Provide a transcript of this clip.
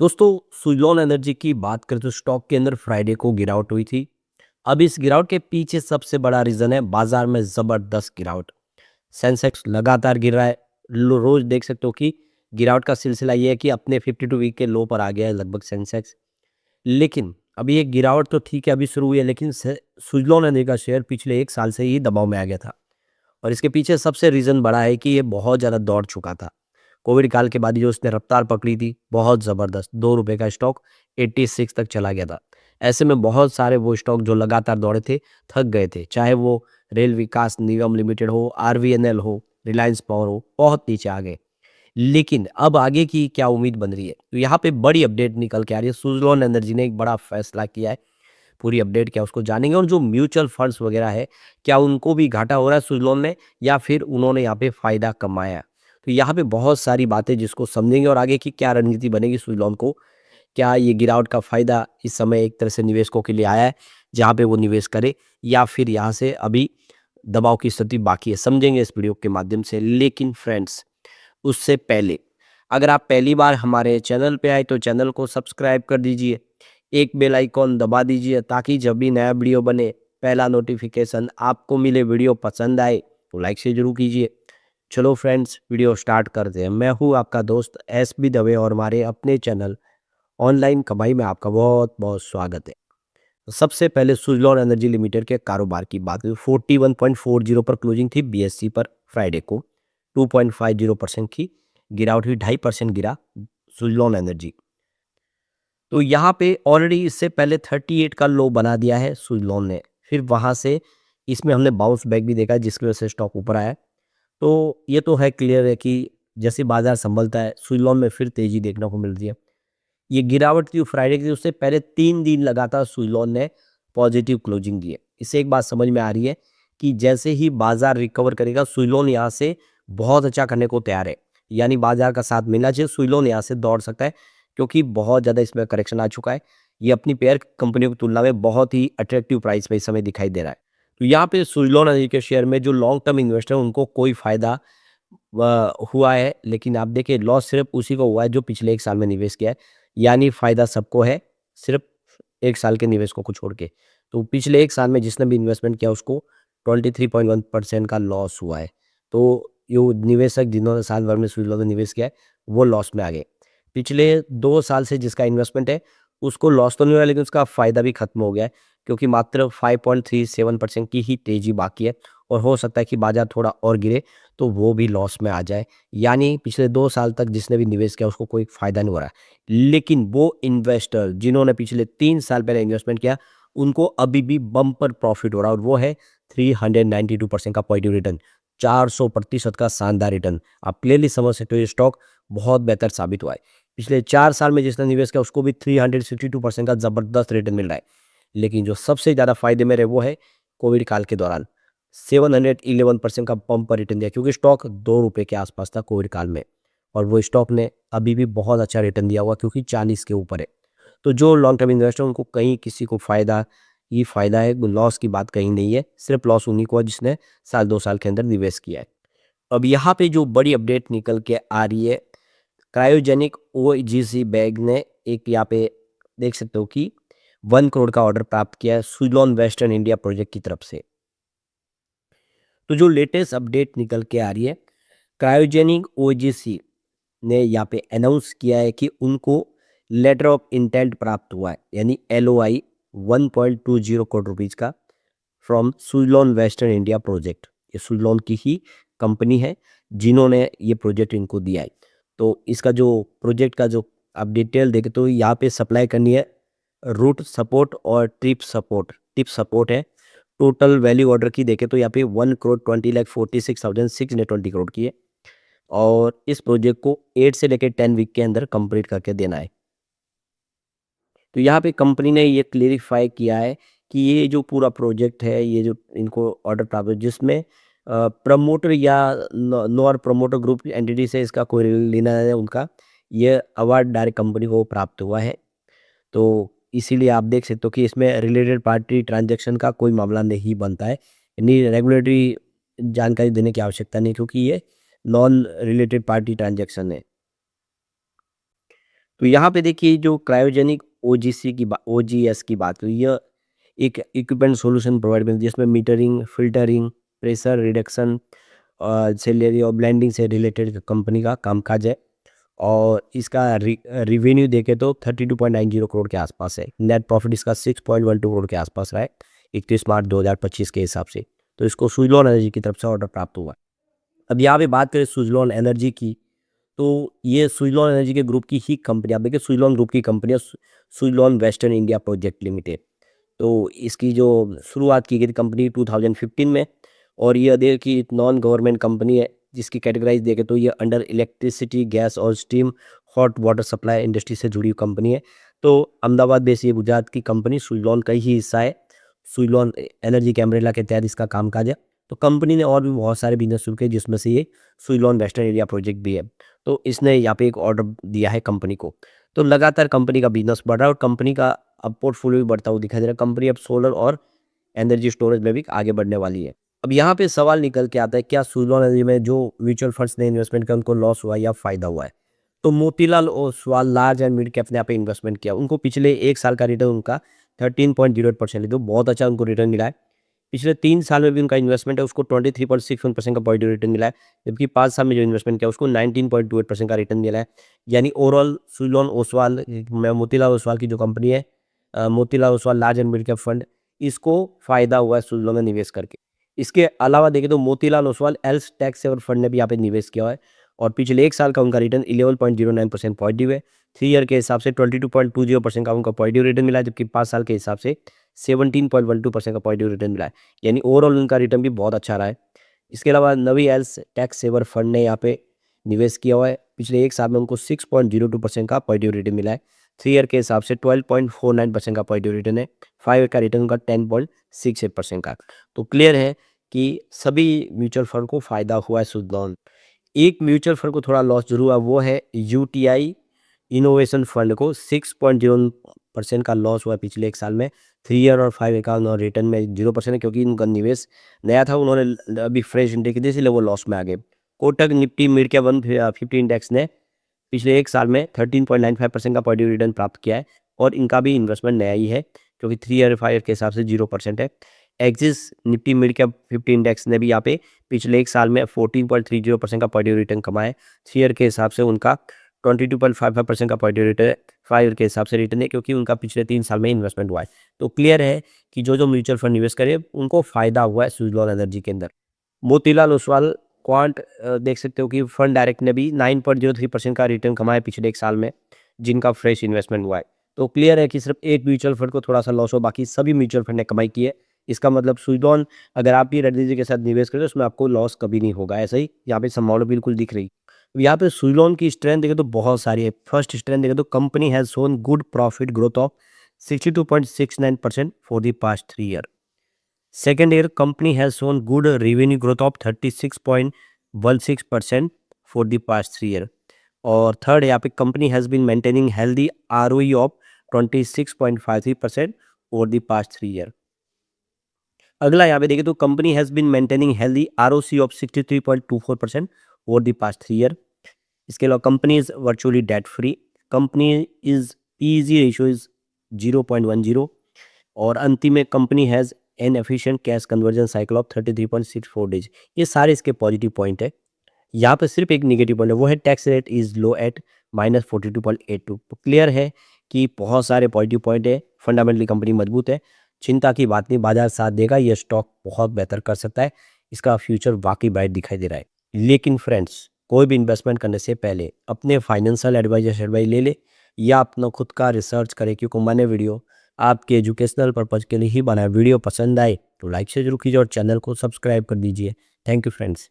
दोस्तों, सुज़लॉन एनर्जी की बात करें तो स्टॉक के अंदर फ्राइडे को गिरावट हुई थी। अब इस गिरावट के पीछे सबसे बड़ा रीज़न है बाज़ार में ज़बरदस्त गिरावट। सेंसेक्स लगातार गिर रहा है। रोज़ देख सकते हो कि गिरावट का सिलसिला ये है कि अपने 52 वीक के लो पर आ गया है लगभग सेंसेक्स। लेकिन अभी ये गिरावट तो ठीक है, अभी शुरू हुई है, लेकिन सुज़लॉन एनर्जी का शेयर पिछले 1 साल से ही दबाव में आ गया था। और इसके पीछे सबसे रीज़न बड़ा है कि ये बहुत ज़्यादा दौड़ चुका था। कोविड काल के बाद जो उसने रफ्तार पकड़ी थी, बहुत ज़बरदस्त, ₹2 का स्टॉक 86 तक चला गया था। ऐसे में बहुत सारे वो स्टॉक जो लगातार दौड़े थे, थक गए थे। चाहे वो रेल विकास निगम लिमिटेड हो, आरवीएनएल हो, रिलायंस पावर हो, बहुत नीचे आ गए। लेकिन अब आगे की क्या उम्मीद बन रही है? तो यहाँ पे बड़ी अपडेट निकल के आ रही है। सुज़लॉन एनर्जी ने एक बड़ा फैसला किया है। पूरी अपडेट क्या है उसको जानेंगे, और जो म्यूचुअल फंड्स वगैरह है, क्या उनको भी घाटा हो रहा है सुज़लॉन में, या फिर उन्होंने यहाँ पे फ़ायदा कमाया है? तो यहाँ पे बहुत सारी बातें जिसको समझेंगे, और आगे की क्या रणनीति बनेगी सुज़लॉन को। क्या ये गिरावट का फ़ायदा इस समय एक तरह से निवेशकों के लिए आया है, जहाँ पे वो निवेश करें, या फिर यहाँ से अभी दबाव की स्थिति बाकी है? समझेंगे इस वीडियो के माध्यम से। लेकिन फ्रेंड्स, उससे पहले अगर आप पहली बार हमारे चैनल पे आए तो चैनल को सब्सक्राइब कर दीजिए। एक बेल आइकॉन दबा दीजिए ताकि जब भी नया वीडियो बने, पहला नोटिफिकेशन आपको मिले। वीडियो पसंद आए तो लाइक से ज़रूर कीजिए। चलो फ्रेंड्स, वीडियो स्टार्ट करते हैं। मैं हूँ आपका दोस्त एस बी दवे, और हमारे अपने चैनल ऑनलाइन कमाई में आपका बहुत बहुत स्वागत है। तो सबसे पहले सुज़लॉन एनर्जी लिमिटेड के कारोबार की बात करें, 41.40 पर क्लोजिंग थी बीएससी पर फ्राइडे को। 2.50% की गिरावट हुई, 2.5% गिरा सुज़लॉन एनर्जी। तो यहाँ पे ऑलरेडी इससे पहले 38 का लो बना दिया है सुज़लॉन ने। फिर वहाँ से इसमें हमने बाउंस बैक भी देखा है, जिसकी वजह से स्टॉक ऊपर आया है। तो ये तो है, क्लियर है कि जैसे बाज़ार संभलता है, सुज़लॉन में फिर तेज़ी देखने को मिलती है। ये गिरावट थी फ्राइडे की, उससे पहले 3 दिन लगातार सुज़लॉन ने पॉजिटिव क्लोजिंग दी है। इससे एक बात समझ में आ रही है कि जैसे ही बाज़ार रिकवर करेगा, सुज़लॉन यहाँ से बहुत अच्छा करने को तैयार है। यानी बाज़ार का साथ मिलना चाहिए, सुज़लॉन यहाँ से दौड़ सकता है, क्योंकि बहुत ज़्यादा इसमें करेक्शन आ चुका है। ये अपनी पेयर कंपनियों की तुलना में बहुत ही अट्रैक्टिव प्राइस में इस समय दिखाई दे रहा है। तो यहाँ पे सुज़लॉन एनर्जी के शेयर में जो लॉन्ग टर्म इन्वेस्टर हैं, उनको कोई फ़ायदा हुआ है, लेकिन आप देखिए लॉस सिर्फ़ उसी को हुआ है जो पिछले 1 साल में निवेश किया है। यानी फ़ायदा सबको है, सिर्फ़ 1 साल के निवेशकों को छोड़ के। तो पिछले 1 साल में जिसने भी इन्वेस्टमेंट किया, उसको 23.1% का लॉस हुआ है। तो यो निवेशक जिन्होंने साल भर में सुज़लॉन में निवेश किया है, वो लॉस में आ गए। पिछले 2 साल से जिसका इन्वेस्टमेंट है, उसको लॉस तो नहीं हुआ, लेकिन उसका फ़ायदा भी खत्म हो गया है, क्योंकि मात्र 5.37% की ही तेज़ी बाकी है, और हो सकता है कि बाज़ार थोड़ा और गिरे तो वो भी लॉस में आ जाए। यानी पिछले 2 साल तक जिसने भी निवेश किया, उसको कोई फ़ायदा नहीं हो रहा है। लेकिन वो इन्वेस्टर जिन्होंने पिछले 3 साल पहले इन्वेस्टमेंट किया, उनको अभी भी बम्पर प्रॉफ़िट हो रहा है, और वो है 392% का पॉजिटिव रिटर्न, 400% का शानदार रिटर्न। आप क्लियरली समझ सकते हो ये स्टॉक बहुत बेहतर साबित हुआ है। पिछले 4 साल में जिसने निवेश किया, उसको भी 362% का ज़बरदस्त रिटर्न मिल रहा है। लेकिन जो सबसे ज़्यादा फ़ायदे में रहे, वो है कोविड काल के दौरान 711% का बम्पर रिटर्न दिया, क्योंकि स्टॉक ₹2 के आसपास था कोविड काल में, और वो स्टॉक ने अभी भी बहुत अच्छा रिटर्न दिया हुआ, क्योंकि 40 के ऊपर है। तो जो लॉन्ग टर्म इन्वेस्टर, उनको कहीं किसी को फ़ायदा ही फ़ायदा है, लॉस की बात कहीं नहीं है। सिर्फ लॉस उन्हीं को है जिसने साल 2 साल के अंदर निवेश किया है। अब यहाँ पे जो बड़ी अपडेट निकल के आ रही है, क्रायोजेनिक ओजीसी बैग ने एक यहाँ पे देख सकते हो कि 1 करोड़ का ऑर्डर प्राप्त किया है सुज़लॉन वेस्टर्न इंडिया प्रोजेक्ट की तरफ से। तो जो लेटेस्ट अपडेट निकल के आ रही है, क्रायोजेनिक ओजीसी ने यहाँ पे अनाउंस किया है कि उनको लेटर ऑफ इंटेंट प्राप्त हुआ है, यानी एलओआई 1.20 करोड़ रुपीज़ का, from Suzlon western India project. ये सुज़लॉन की ही कंपनी है जिन्होंने ये प्रोजेक्ट इनको दिया है। तो इसका जो प्रोजेक्ट का जो आप डिटेल देखें, तो यहाँ पे सप्लाई करनी है रूट सपोर्ट और टिप सपोर्ट है। टोटल वैल्यू ऑर्डर की देखें तो यहाँ पे 1,20,46,620 करोड़ की है, और इस प्रोजेक्ट को 8 से लेकर 10 वीक के अंदर कंप्लीट करके देना है। तो यहाँ पे कंपनी ने ये क्लेरिफाई किया है कि ये जो पूरा प्रोजेक्ट है, ये जो इनको ऑर्डर प्राप्त है, जिसमें प्रमोटर या नॉर प्रमोटर ग्रुप एंटिटी से इसका कोई लेना है उनका, ये अवार्ड डायरेक्ट कंपनी को प्राप्त हुआ है। तो इसीलिए आप देख सकते हो कि इसमें रिलेटेड पार्टी ट्रांजैक्शन का कोई मामला नहीं बनता है, यानी रेगुलेटरी जानकारी देने की आवश्यकता नहीं, क्योंकि ये नॉन रिलेटेड पार्टी ट्रांजैक्शन है। तो यहाँ पे देखिए जो क्रायोजेनिक ओजीएस की बात हुई, यह एक इक्विपमेंट सॉल्यूशन प्रोवाइड करती है जिसमें मीटरिंग, फिल्टरिंग, प्रेशर रिडक्शन से ले और ब्लेंडिंग से रिलेटेड कंपनी का कामकाज है। और इसका रिवेन्यू देखें तो 32.90 करोड़ के आसपास है। नेट प्रॉफिट इसका 6.12 करोड़ के आसपास रहा है 31 मार्च 2025 के हिसाब से। तो इसको सुजलॉन एनर्जी की तरफ से ऑर्डर प्राप्त हुआ। अब यहाँ पे बात करें सुजलॉन एनर्जी की, तो ये सुजलॉन एनर्जी के ग्रुप की ही कंपनी, आप देखिए सुजलॉन ग्रुप की कंपनी है Suzlon western India project limited. तो इसकी जो शुरुआत की गई थी कंपनी 2015 में, और ये देखिए नॉन गवर्नमेंट कंपनी है जिसकी कैटेगराइज देखें तो ये अंडर इलेक्ट्रिसिटी, गैस और steam hot water supply industry से जुड़ी हुई कंपनी है। तो अहमदाबाद बेस ये गुजरात की कंपनी सुजलॉन का ही हिस्सा है। सुजलॉन एनर्जी के अम्ब्रेला के तहत इसका कामकाज है। तो कंपनी ने और भी बहुत सारे बिजनेस शुरू किए जिसमें से ये सुजलॉन वेस्टर्न एरिया प्रोजेक्ट भी है। तो इसने यहाँ पे एक ऑर्डर दिया है कंपनी को। तो लगातार कंपनी का बिजनेस बढ़ रहा है और कंपनी का अब पोर्टफोलियो भी बढ़ता हुआ दिखाई दे रहा है। कंपनी अब सोलर और एनर्जी स्टोरेज में भी आगे बढ़ने वाली है। अब यहाँ पे सवाल निकल के आता है, क्या सुजलॉन एनर्जी में जो म्यूचुअल फंड्स ने इन्वेस्टमेंट किया उनको लॉस हुआ या फायदा हुआ है? तो Motilal Oswal large and mid cap ने यहाँ पे इन्वेस्टमेंट किया। उनको पिछले 1 साल का रिटर्न उनका 13.08% है, तो बहुत अच्छा उनको रिटर्न मिला है। पिछले 3 साल में भी उनका इन्वेस्टमेंट है उसको 23.61% का पॉजिटिव रिटर्न मिला है, जबकि 5 साल में जो इन्वेस्टमेंट किया उसको 19.28% का रिटर्न मिला है। यानी ओवरऑल सुजलॉन ओसवाल मोतीलाल ओसवाल की जो कंपनी है, Motilal Oswal large and mid cap fund, इसको फायदा हुआ है सुजलॉन में निवेश करके। इसके अलावा देखें तो Motilal Oswal ELSS tax saver fund ने भी यहाँ पे निवेश किया है और पिछले 1 साल का उनका रिटर्न 11.09% पॉजिटिव है। 3 ईयर के हिसाब से 22.20% का उनका पॉजिटिव रिटर्न मिला है, जबकि 5 साल के हिसाब से 17.12% का पॉजिटिव रिटर्न मिला है। यानी ओवरऑल उनका रिटर्न भी बहुत अच्छा रहा है। इसके अलावा नवी एल्स टैक्स सेवर फंड ने यहाँ पे निवेश किया हुआ है। पिछले 1 साल में उनको 6.02% का पॉजिटिव रिटर्न मिला है। 3 ईयर के हिसाब से 12.49% का पॉजिटिव रिटर्न है। 5 ईयर का रिटर्न उनका 10.68% का। तो क्लियर है कि सभी म्यूचुअल फंड को फायदा हुआ है सुजलॉन। एक म्यूचुअल फंड को थोड़ा लॉस जरूर हुआ, वो है यूटीआई इनोवेशन फंड को 6.0% का लॉस हुआ पिछले 1 साल में। 3 ईयर और 5 ईयर का रिटर्न में 0% है, क्योंकि इनका निवेश नया था, उन्होंने अभी फ्रेश इंटेक की थी, इसलिए वो लॉस में आ गए। Kotak Nifty mid cap 150 index ने पिछले 1 साल में 13.95% का पॉजिटिव रिटर्न प्राप्त किया है और इनका भी इन्वेस्टमेंट नया ही है, क्योंकि 3 ईयर 5 ईयर के हिसाब से 0% है। Axis Nifty mid cap 50 index ने भी यहाँ पे पिछले 1 साल में 14.30% का पॉजिटिव रिटर्न कमाया है। 3 ईयर के हिसाब से उनका 22.55% का पॉजिटिव रिटर्न है। 5 ईयर के हिसाब से रिटर्न है, क्योंकि उनका पिछले 3 साल में इन्वेस्टमेंट हुआ है। तो क्लियर है कि जो म्यूचुअल फंड निवेश करे उनको फायदा हुआ है सुजलॉन एनर्जी के अंदर। मोतीलाल ओसवाल क्वांट देख सकते हो कि फंड डायरेक्ट ने भी 9.03% का रिटर्न कमाया पिछले 1 साल में, जिनका फ्रेश इन्वेस्टमेंट हुआ है। तो क्लियर है कि सिर्फ एक म्यूचुअल फंड को थोड़ा सा लॉस हो, बाकी सभी म्यूचुअल फंड ने कमाई की है। इसका मतलब सुजलॉन अगर आप भी रेड्डी जी के साथ निवेश करें तो उसमें आपको लॉस कभी नहीं होगा। ऐसा ही यहाँ पे संभावना बिल्कुल दिख रही। यहाँ पे सुजलॉन की स्ट्रेंथ देखें तो बहुत सारी है। फर्स्ट स्ट्रेंथ देखें तो company has shown good profit growth of 62.69% for the past 3 year. Second year, company has shown good revenue growth of 36.16% for the past 3 year. और थर्ड यहाँ पे company has been maintaining healthy ROE of 26.53% for the past 3 year. अगला यहाँ पे देखें तो company has been maintaining healthy ROC of 63.24% for the past 3 year. इसके अलावा company is virtually debt free. Company is PEG ratio is 0.10 और अंतिम में company has an efficient cash conversion cycle of 33.64 days. ये सारे इसके पॉजिटिव पॉइंट है। यहाँ पे सिर्फ एक नेगेटिव पॉइंट है, वो है tax rate is low at -42.82। तो क्लियर है कि बहुत सारे पॉजिटिव पॉइंट है, फंडामेंटली कंपनी मजबूत है, चिंता की बात नहीं, बाजार साथ देगा, ये स्टॉक बहुत बेहतर कर सकता है, इसका फ्यूचर वाकई ब्राइट दिखाई दे रहा है। लेकिन फ्रेंड्स, कोई भी इन्वेस्टमेंट करने से पहले अपने फाइनेंशियल एडवाइजर से एडवाइस ले ले या अपना खुद का रिसर्च करें, क्योंकि मैंने वीडियो आपके एजुकेशनल पर्पज़ के लिए ही बनाया। वीडियो पसंद आए तो लाइक से जरूर कीजिए और चैनल को सब्सक्राइब कर दीजिए। Thank you friends.